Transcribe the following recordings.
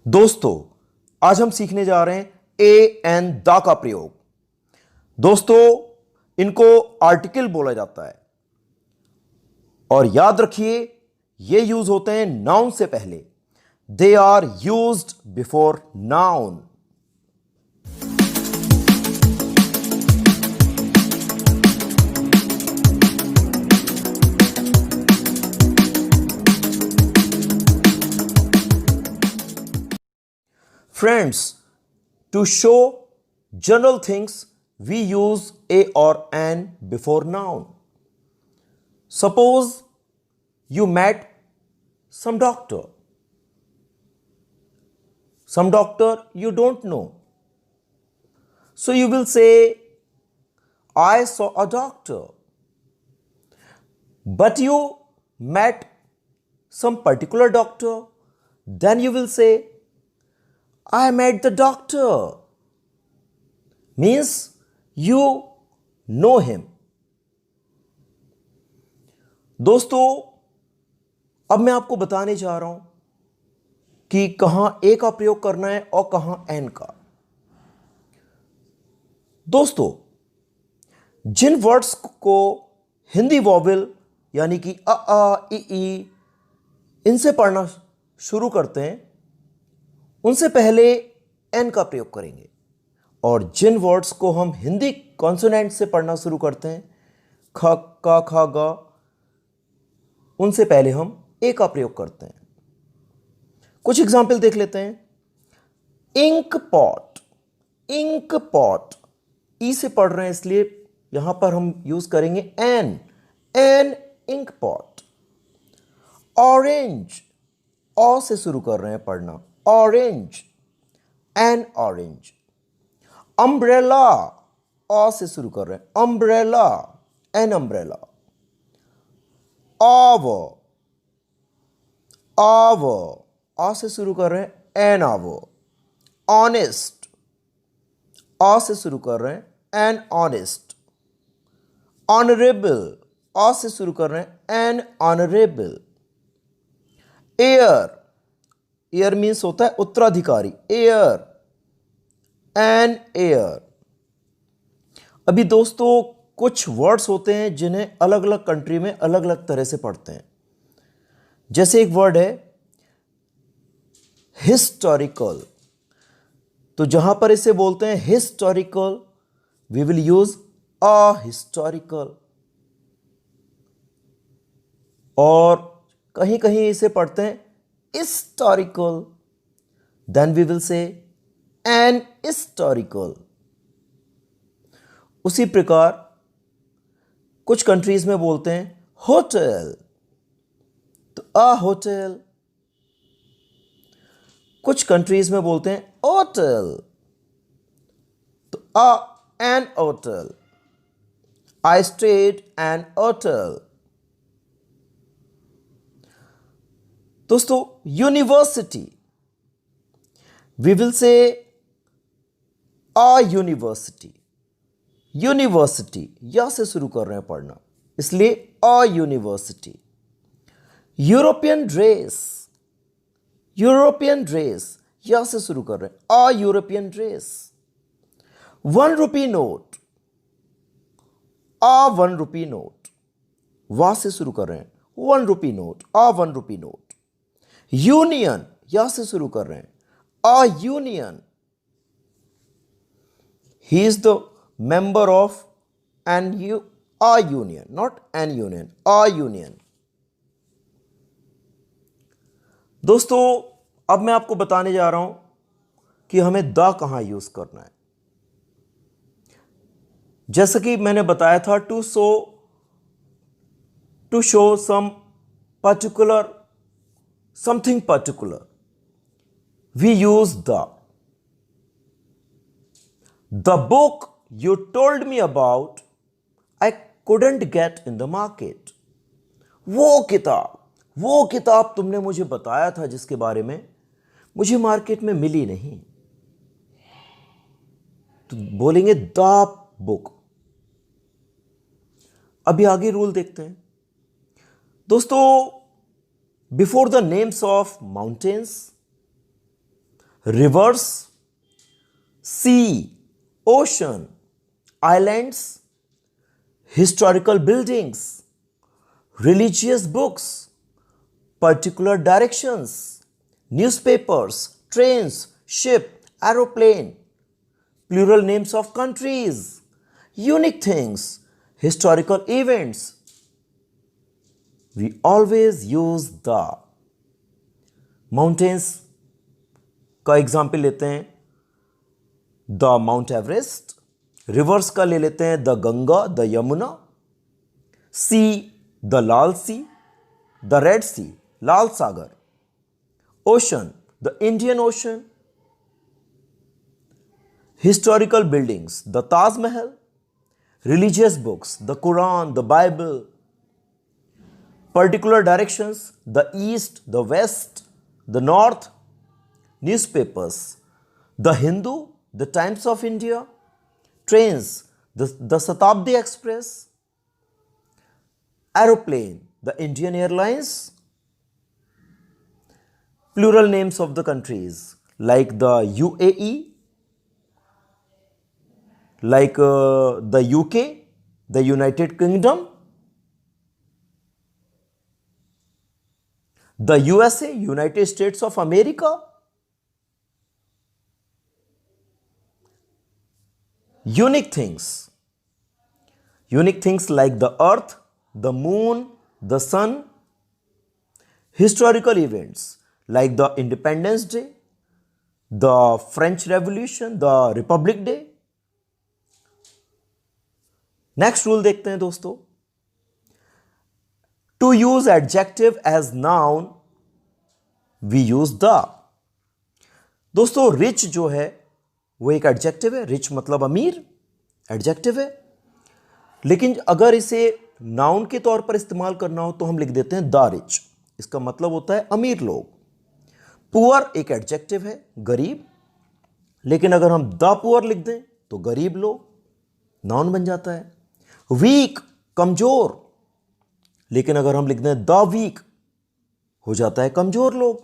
दोस्तों, आज हम सीखने जा रहे हैं ए एन द का प्रयोग। दोस्तों, इनको आर्टिकल बोला जाता है और याद रखिए ये यूज होते हैं नाउन से पहले। They are used before noun. Friends, to show general things, we use a or an before noun. Suppose you met some doctor. Some doctor you don't know. So you will say, I saw a doctor. But you met some particular doctor. Then you will say, I met the doctor. Means you know him. दोस्तों, अब मैं आपको बताने जा रहा हूं कि कहां ए का प्रयोग करना है और कहां एन का। दोस्तों, जिन वर्ड्स को हिंदी वॉवेल यानी कि अ इ ई इनसे पढ़ना शुरू करते हैं उनसे पहले एन का प्रयोग करेंगे, और जिन वर्ड्स को हम हिंदी कॉन्सोनेंट से पढ़ना शुरू करते हैं ख, का, खा, गा, उनसे पहले हम ए का प्रयोग करते हैं। कुछ एग्जाम्पल देख लेते हैं। इंक पॉट, इंक पॉट ई से पढ़ रहे हैं इसलिए यहां पर हम यूज करेंगे an, an ink pot. Orange, ऑ से शुरू कर रहे हैं पढ़ना, ऑरेंज, एन ऑरेंज। अम्ब्रेला, अ से शुरू कर रहे हैं, अम्ब्रेला, एन अम्ब्रेला। आव, आव, आ से शुरू कर रहे हैं, एन आव। ऑनेस्ट, आ से शुरू कर रहे हैं, एन ऑनेस्ट। ऑनरेबल, आ से शुरू कर रहे हैं, N honourable. Air, air means होता है उत्तराधिकारी, एयर, एन एयर। अभी दोस्तों कुछ वर्ड्स होते हैं जिन्हें अलग अलग कंट्री में अलग अलग तरह से पढ़ते हैं। जैसे एक वर्ड है हिस्टोरिकल, तो जहां पर इसे बोलते हैं historical, we will use a historical. और कहीं कहीं इसे पढ़ते हैं historical, then we will say an historical। उसी प्रकार कुछ कंट्रीज में बोलते हैं होटल, तो अ होटल। कुछ कंट्रीज में बोलते हैं होटल, तो a an hotel. I stayed an hotel. दोस्तों, university, we will say a university, university या से शुरू कर रहे हैं पढ़ना इसलिए a university. European dress, European dress या से शुरू कर रहे हैं, a European dress. 1 rupee note, a 1 rupee note, वा से शुरू कर रहे हैं, 1 rupee note, a 1 rupee note. Union या से शुरू कर रहे हैं, a union, he is the member of an U a union, not an union, a union. दोस्तों, अब मैं आपको बताने जा रहा हूं कि हमें द कहां यूज करना है। जैसा कि मैंने बताया था, to show some particular, something particular, we use the। The book you told me about, I couldn't get in the market। वो किताब तुमने मुझे बताया था जिसके बारे में मुझे मार्केट में मिली नहीं, तो बोलेंगे द बुक। अभी आगे रूल देखते हैं। दोस्तों, before the names of mountains, rivers, sea, ocean, islands, historical buildings, religious books, particular directions, newspapers, trains, ship, aeroplane, plural names of countries, unique things, historical events. We always use the. Mountains का example लेते हैं the mount Everest, reverse का ले लेते हैं the Ganga, the Yamuna, see the Lal C, the red C, Lal Sagar, ocean the Indian ocean, historical buildings the Taj Mahal, religious books the Quran, the Bible, particular directions the east, the west, the north, newspapers the Hindu, the Times of India, trains the Shatabdi Express, aeroplane the Indian Airlines, plural names of the countries like the UAE, like the UK, the United Kingdom, the USA, United States of America, unique things like the earth, the moon, the sun, historical events like the Independence Day, the French Revolution, the Republic Day. Next rule देखते हैं दोस्तों, to use adjective as noun we use the. दोस्तों rich जो है वो एक adjective है, rich मतलब अमीर, एडजेक्टिव है। लेकिन अगर इसे नाउन के तौर पर इस्तेमाल करना हो तो हम लिख देते हैं द रिच, इसका मतलब होता है अमीर लोग। पुअर एक एडजेक्टिव है, गरीब, लेकिन अगर हम द पुअर लिख दें तो गरीब लोग, नाउन बन जाता है। वीक कमजोर, लेकिन अगर हम लिख दें द वीक हो जाता है कमजोर लोग।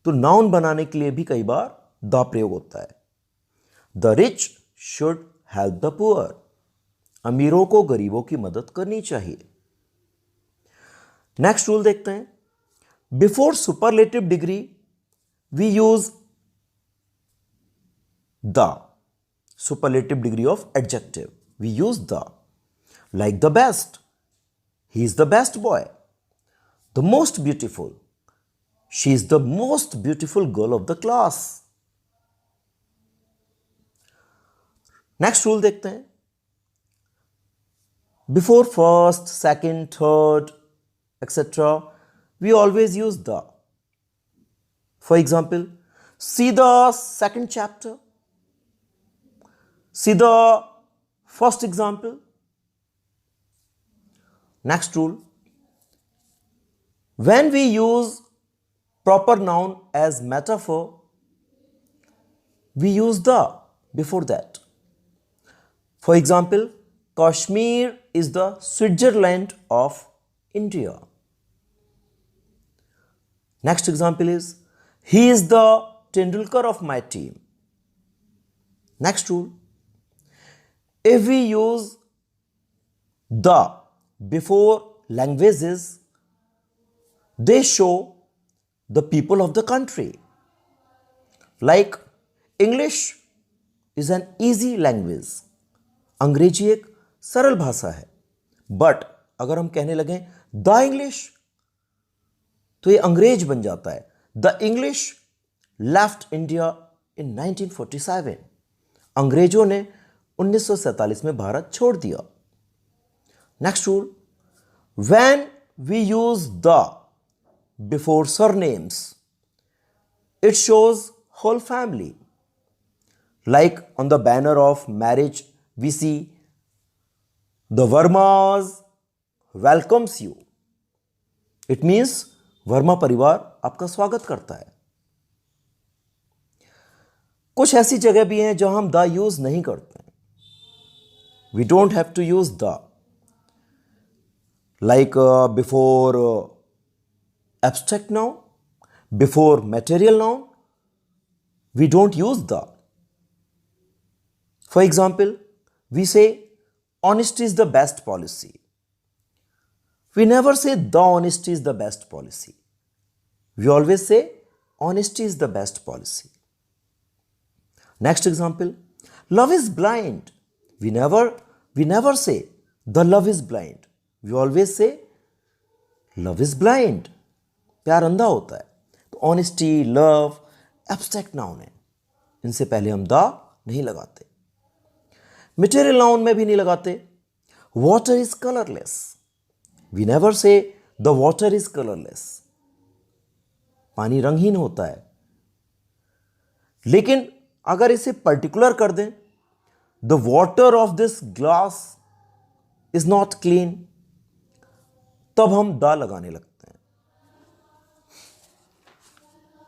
तो नाउन बनाने के लिए भी कई बार द प्रयोग होता है। The rich should help the poor, अमीरों को गरीबों की मदद करनी चाहिए। नेक्स्ट रूल देखते हैं, before superlative degree we use the. Superlative degree of adjective we use the, like the best, he is the best boy, the most beautiful, she is the most beautiful girl of the class. next rule देखते हैं, before first, second, third, etc. we always use the. For example, see the second chapter, see the first example. Next rule, when we use proper noun as metaphor, we use the before that. For example, Kashmir is the Switzerland of India. Next example is, he is the Tendulkar of my team. Next rule, if we use the before languages, they show the people of the country. Like English is an easy language, अंग्रेजी एक सरल भाषा है। But अगर हम कहने लगें the English तो ये अंग्रेज बन जाता है। The English left India in 1947, अंग्रेजों ने 1947 में भारत छोड़ दिया। Next rule, when we use the before surnames it shows whole family. Like on the banner of marriage we see the Vermas welcomes you, it means Verma परिवार आपका स्वागत करता है। कुछ ऐसी जगह भी हैं जहां हम द यूज नहीं करते हैं। We don't have to use the, like before abstract noun, Before material noun, we don't use the. For example, we say honesty is the best policy. We never say the honesty is the best policy. We always say honesty is the best policy. Next example, love is blind. We never say the love is blind. We always say love is blind. प्यार अंधा होता है. तो honesty, love abstract noun है, इनसे पहले हम the नहीं लगाते. मटेरियल नाउन में भी नहीं लगाते. Water is colourless. We never say the water is colourless. पानी रंगहीन होता है. लेकिन अगर इसे पर्टिकुलर कर दें, the water of this glass is not clean, तब हम द लगाने लगते हैं.